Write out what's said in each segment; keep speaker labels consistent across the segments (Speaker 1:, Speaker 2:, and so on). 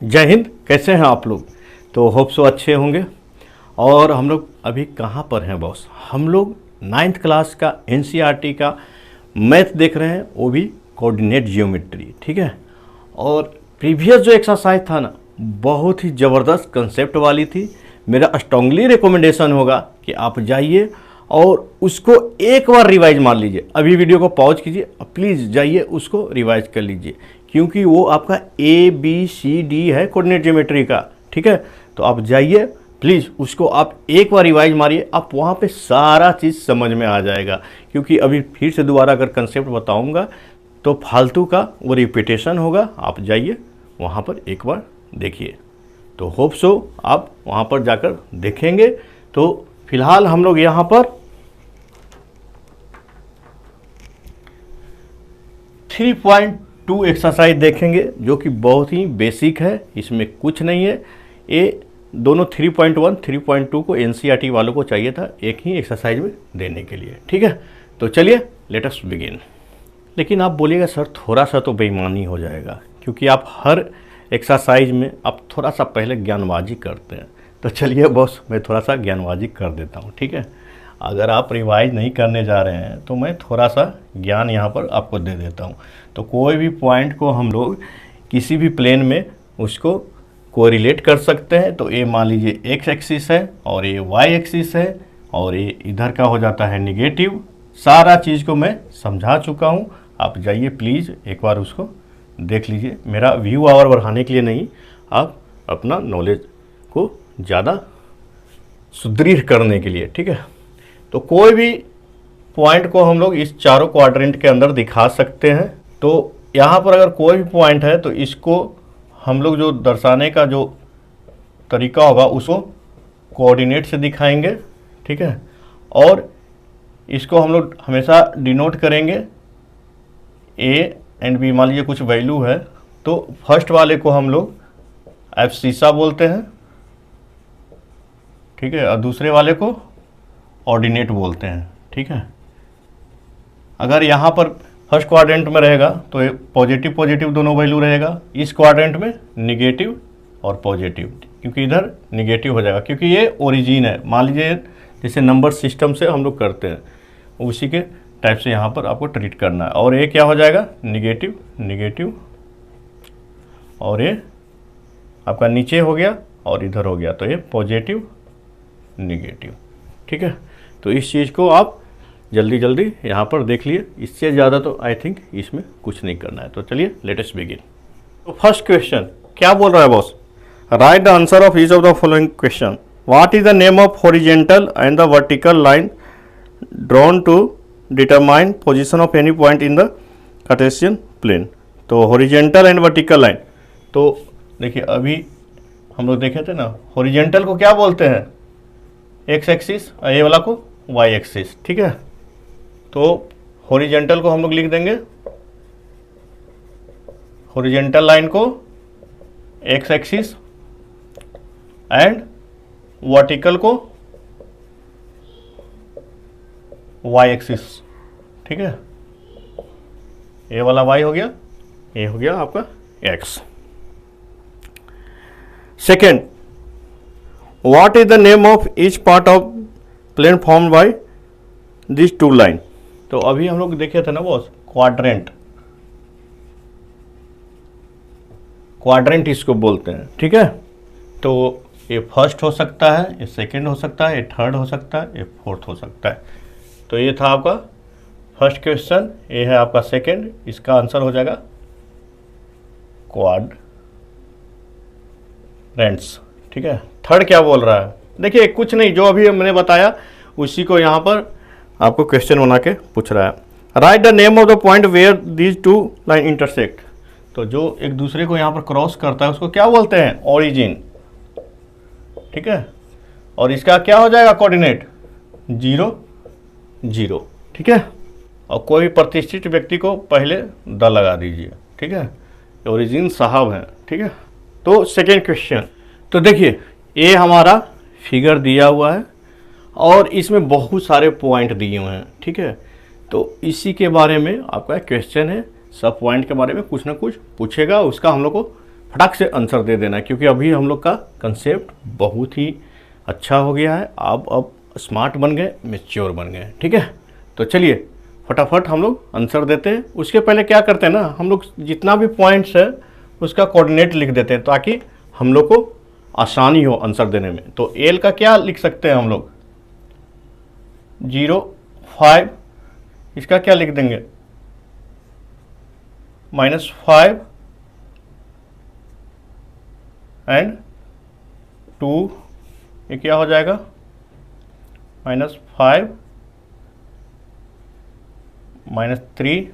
Speaker 1: जय हिंद। कैसे हैं आप लोग? तो होप सो अच्छे होंगे। और हम लोग अभी कहाँ पर हैं बॉस? हम लोग 9th क्लास का एनसीईआरटी का मैथ देख रहे हैं, वो भी कोऑर्डिनेट जियोमेट्री। ठीक है। और प्रीवियस जो एक्सरसाइज था ना, बहुत ही ज़बरदस्त कंसेप्ट वाली थी। मेरा स्ट्रांगली रिकमेंडेशन होगा कि आप जाइए और उसको एक बार रिवाइज मार लीजिए। अभी वीडियो को पॉज कीजिए, प्लीज़ जाइए उसको रिवाइज कर लीजिए, क्योंकि वो आपका ABCD है कोऑर्डिनेट ज्योमेट्री का। ठीक है। तो आप जाइए प्लीज़, उसको आप एक बार रिवाइज मारिए, आप वहाँ पे सारा चीज़ समझ में आ जाएगा। क्योंकि अभी फिर से दोबारा अगर कंसेप्ट बताऊँगा तो फालतू का वो रिपीटेशन होगा। आप जाइए वहाँ पर एक बार देखिए। तो होप सो आप वहाँ पर जाकर देखेंगे। तो फिलहाल हम लोग यहाँ पर 3.2 एक्सरसाइज देखेंगे, जो कि बहुत ही बेसिक है, इसमें कुछ नहीं है। ये दोनों 3.1 3.2 को एनसीईआरटी वालों को चाहिए था एक ही एक्सरसाइज में देने के लिए। ठीक है। तो चलिए लेट अस बिगिन। लेकिन आप बोलिएगा सर थोड़ा सा तो बेईमानी हो जाएगा, क्योंकि आप हर एक्सरसाइज में आप थोड़ा सा पहले ज्ञानबाजी करते हैं। तो चलिए बॉस, मैं थोड़ा सा ज्ञानबाजी कर देता हूँ। ठीक है। अगर आप रिवाइज नहीं करने जा रहे हैं तो मैं थोड़ा सा ज्ञान यहाँ पर आपको दे देता हूँ। तो कोई भी पॉइंट को हम लोग किसी भी प्लेन में उसको कोरिलेट कर सकते हैं। तो ये मान लीजिए एक्स एक्सिस है और ये वाई एक्सिस है और ये इधर का हो जाता है निगेटिव। सारा चीज़ को मैं समझा चुका हूँ। आप जाइए प्लीज़ एक बार उसको देख लीजिए। मेरा व्यू आवर बढ़ाने के लिए नहीं, आप अपना नॉलेज को ज़्यादा सुदृढ़ करने के लिए। ठीक है। तो कोई भी पॉइंट को हम लोग इस चारों क्वाड्रेंट के अंदर दिखा सकते हैं। तो यहाँ पर अगर कोई भी पॉइंट है तो इसको हम लोग जो दर्शाने का जो तरीका होगा उसको कोऑर्डिनेट से दिखाएंगे। ठीक है। और इसको हम लोग हमेशा डिनोट करेंगे A एंड B। मान लीजिए कुछ वैल्यू है तो फर्स्ट वाले को हम लोग एब्सिसा बोलते हैं। ठीक है। और दूसरे वाले को ऑर्डिनेट बोलते हैं। ठीक है। अगर यहाँ पर फर्स्ट क्वाड्रेंट में रहेगा तो ये पॉजिटिव पॉजिटिव दोनों वैल्यू रहेगा, इस क्वाड्रेंट में निगेटिव और पॉजिटिव, क्योंकि इधर निगेटिव हो जाएगा, क्योंकि ये ओरिजिन है। मान लीजिए जैसे नंबर सिस्टम से हम लोग करते हैं उसी के टाइप से यहाँ पर आपको ट्रीट करना है। और ये क्या हो जाएगा? निगेटिव निगेटिव, और ये आपका नीचे हो गया और इधर हो गया, तो ये पॉजिटिव निगेटिव। ठीक है। तो इस चीज़ को आप जल्दी जल्दी यहाँ पर देख लिए। इससे ज़्यादा तो आई थिंक इसमें कुछ नहीं करना है। तो चलिए लेट अस बिगिन। तो फर्स्ट क्वेश्चन क्या बोल रहा है boss? Right the answer of each of the following question. What is the name of horizontal and the vertical line drawn to determine position of any point in the cartesian plane? तो horizontal and vertical line, तो देखिए अभी हम लोग देखे थे ना, horizontal को क्या बोलते हैं? एक्स एक्सिस, और ये वाला को वाई एक्सिस। ठीक है। तो हॉरिजेंटल को हम लोग लिख देंगे, हॉरिजेंटल लाइन को एक्स एक्सिस एंड वर्टिकल को वाई एक्सिस। ठीक है। ये वाला वाई हो गया, ये हो गया आपका X. Second, what is the name of each part of plane form by this two line? तो अभी हम लोग देखे थे ना बॉस, क्वाड्रेंट, क्वाड्रेंट इसको बोलते हैं। ठीक है। तो ये फर्स्ट हो सकता है, ये सेकंड हो सकता है, ये थर्ड हो सकता है, ये फोर्थ हो सकता है। तो ये था आपका फर्स्ट क्वेश्चन, ये है आपका सेकंड। इसका आंसर हो जाएगा क्वाड्रेंट्स। ठीक है। थर्ड क्या बोल रहा है? देखिए कुछ नहीं, जो अभी मैंने बताया उसी को यहाँ पर आपको क्वेश्चन बना के पूछ रहा है। Right the name of the point where these two line intersect. तो जो एक दूसरे को यहाँ पर क्रॉस करता है उसको क्या बोलते हैं? ओरिजिन। ठीक है। और इसका क्या हो जाएगा कोऑर्डिनेट? 0 0। ठीक है। और कोई प्रतिष्ठित व्यक्ति को पहले द लगा दीजिए। ठीक है। ओरिजिन साहब हैं। ठीक है। तो सेकेंड क्वेश्चन, तो देखिए ये हमारा फिगर दिया हुआ है और इसमें बहुत सारे पॉइंट दिए हुए हैं। ठीक है। तो इसी के बारे में आपका क्वेश्चन है। सब पॉइंट के बारे में कुछ ना कुछ पूछेगा, उसका हम लोग को फटाक से आंसर दे देना है, क्योंकि अभी हम लोग का कंसेप्ट बहुत ही अच्छा हो गया है। आप अब स्मार्ट बन गए, मैच्योर बन गए। ठीक है, तो चलिए फटाफट हम लोग आंसर देते हैं। उसके पहले क्या करते हैं ना, हम लोग जितना भी पॉइंट्स है उसका कोऑर्डिनेट लिख देते हैं ताकि हम लोग को आसानी हो आंसर देने में। तो एल का क्या लिख सकते हैं हम लोग, 0, 5, इसका क्या लिख देंगे, -5 एंड 2, ये क्या हो जाएगा, -5 -3,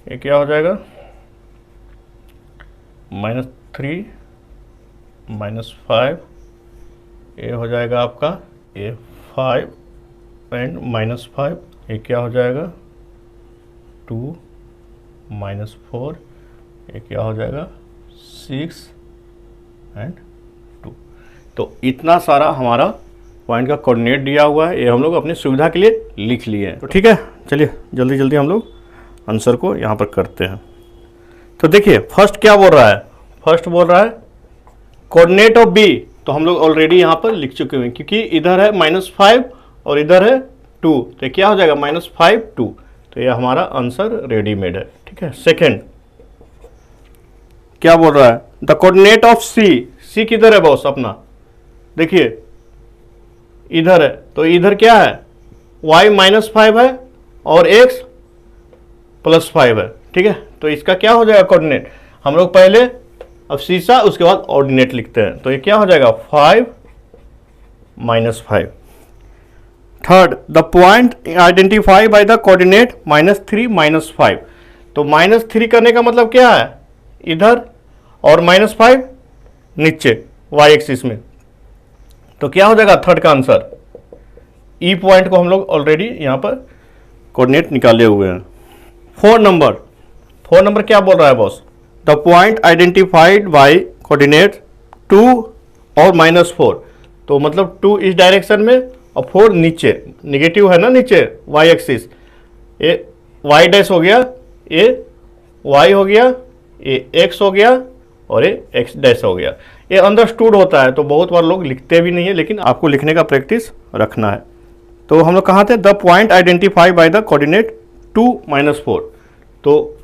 Speaker 1: ये क्या हो जाएगा, -3 -5, ये हो जाएगा आपका ये 5 एंड -5, ये क्या हो जाएगा 2 -4, ये क्या हो जाएगा 6 एंड 2। तो इतना सारा हमारा पॉइंट का कोऑर्डिनेट दिया हुआ है, ये हम लोग अपनी सुविधा के लिए लिख लिए हैं। तो ठीक है, चलिए जल्दी जल्दी हम लोग आंसर को यहाँ पर करते हैं। तो देखिए फर्स्ट क्या बोल रहा है, फर्स्ट बोल रहा है कोऑर्डिनेट ऑफ बी, तो हम लोग ऑलरेडी यहाँ पर लिख चुके हैं क्योंकि इधर है -5 और इधर है 2, तो क्या हो जाएगा -5 2, तो ये हमारा आंसर रेडीमेड है। ठीक है, सेकेंड क्या बोल रहा है, द कोऑर्डिनेट ऑफ सी, सी किधर है बॉस अपना, देखिए इधर है, तो इधर क्या है y -5 है और x +5 है। ठीक है, तो इसका क्या हो जाएगा कोऑर्डिनेट, हम लोग पहले अब शीशा उसके बाद ऑर्डिनेट लिखते हैं, तो ये क्या हो जाएगा 5 -5। Third, the point identify by the coordinate -3 -5, तो -3 करने का मतलब क्या है, इधर और -5 नीचे y एक्सिस में, तो क्या हो जाएगा थर्ड का आंसर। ई पॉइंट को हम लोग ऑलरेडी यहाँ पर कोऑर्डिनेट निकाले हुए हैं। 4 नंबर क्या बोल रहा है boss, the point identified by coordinate 2 और -4, तो मतलब 2 इस डायरेक्शन में और 4 नीचे, निगेटिव है ना नीचे y एक्सिस, ये y डैश हो गया, ये y हो गया, ये x हो गया और ये x डैश हो गया। ये अंडरस्टूड होता है, तो बहुत बार लोग लिखते भी नहीं है, लेकिन आपको लिखने का प्रैक्टिस रखना है। तो हम लोग कहाँ थे, the point identify by the coordinate 2 -4, तो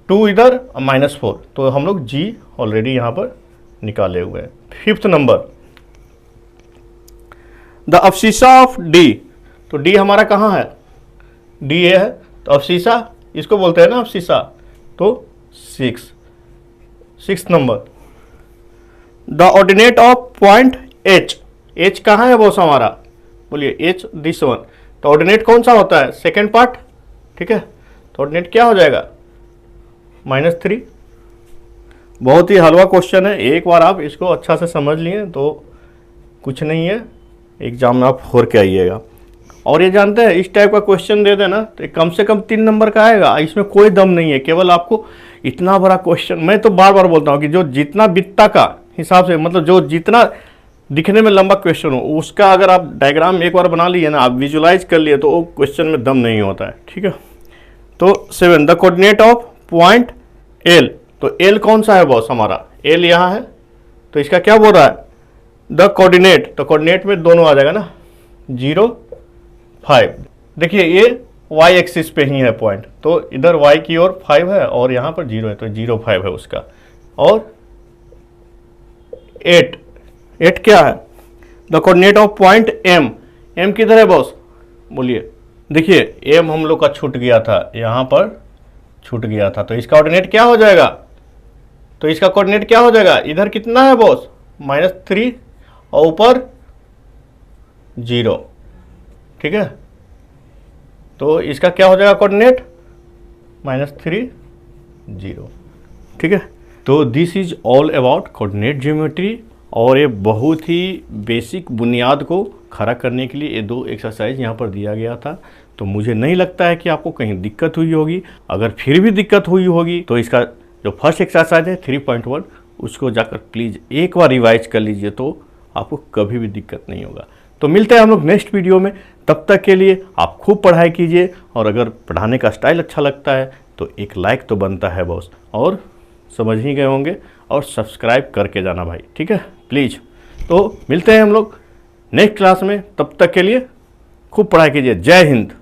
Speaker 1: 2 इधर -4, तो हम लोग g ऑलरेडी यहाँ पर निकाले हुए हैं। 5th number, the abscissa of d, तो d हमारा कहाँ है, d ये है, तो अब्सिसा इसको बोलते हैं ना अब्सिसा, तो 6th number, the ordinate of point h, h कहाँ है बॉस हमारा, बोलिए h दिस वन, तो ऑर्डिनेट कौन सा होता है, सेकेंड पार्ट। ठीक है, तो ऑर्डिनेट क्या हो जाएगा -3। बहुत ही हलवा क्वेश्चन है, एक बार आप इसको अच्छा से समझ लिए तो कुछ नहीं है, एग्जाम में आप होर के आइएगा। और ये जानते हैं इस टाइप का क्वेश्चन दे देना तो कम से कम 3 नंबर का आएगा, इसमें कोई दम नहीं है, केवल आपको इतना बड़ा क्वेश्चन, मैं तो बार बार बोलता हूँ कि जो जितना वित्ता का हिसाब से, मतलब जो जितना दिखने में लंबा क्वेश्चन हो उसका अगर आप डायग्राम एक बार बना लिए ना, आप विजुलाइज कर लिए, तो वो क्वेश्चन में दम नहीं होता है। ठीक है, तो 7, the coordinate of point L, तो L कौन सा है बॉस हमारा, L यहाँ है, तो इसका क्या बोल रहा है, द कोऑर्डिनेट, तो कोऑर्डिनेट में दोनों आ जाएगा ना, 0 5, देखिए ये y एक्सिस पे ही है पॉइंट, तो इधर y की ओर 5 है और यहाँ पर 0 है, तो 0 5 है उसका। और 8 क्या है, the coordinate of point M, M किधर है बॉस, बोलिए, देखिए M हम लोग का छूट गया था, यहाँ पर छूट गया था, तो इसका कोऑर्डिनेट क्या हो जाएगा, तो इसका कोऑर्डिनेट क्या हो जाएगा, इधर कितना है बॉस -3 और ऊपर 0। ठीक है, तो इसका क्या हो जाएगा कोऑर्डिनेट -3 0। ठीक है, तो this is all about coordinate geometry, और ये बहुत ही बेसिक बुनियाद को खड़ा करने के लिए ये 2 एक्सरसाइज यहाँ पर दिया गया था। तो मुझे नहीं लगता है कि आपको कहीं दिक्कत हुई होगी, अगर फिर भी दिक्कत हुई होगी तो इसका जो फर्स्ट एक्सरसाइज है 3.1 उसको जाकर प्लीज़ एक बार रिवाइज कर लीजिए, तो आपको कभी भी दिक्कत नहीं होगा। तो मिलते हैं हम लोग नेक्स्ट वीडियो में, तब तक के लिए आप खूब पढ़ाई कीजिए, और अगर पढ़ाने का स्टाइल अच्छा लगता है तो एक लाइक तो बनता है बॉस, और समझ ही गए होंगे, और सब्सक्राइब करके जाना भाई, ठीक है प्लीज़। तो मिलते हैं हम लोग नेक्स्ट क्लास में, तब तक के लिए खूब पढ़ाई कीजिए। जय हिंद।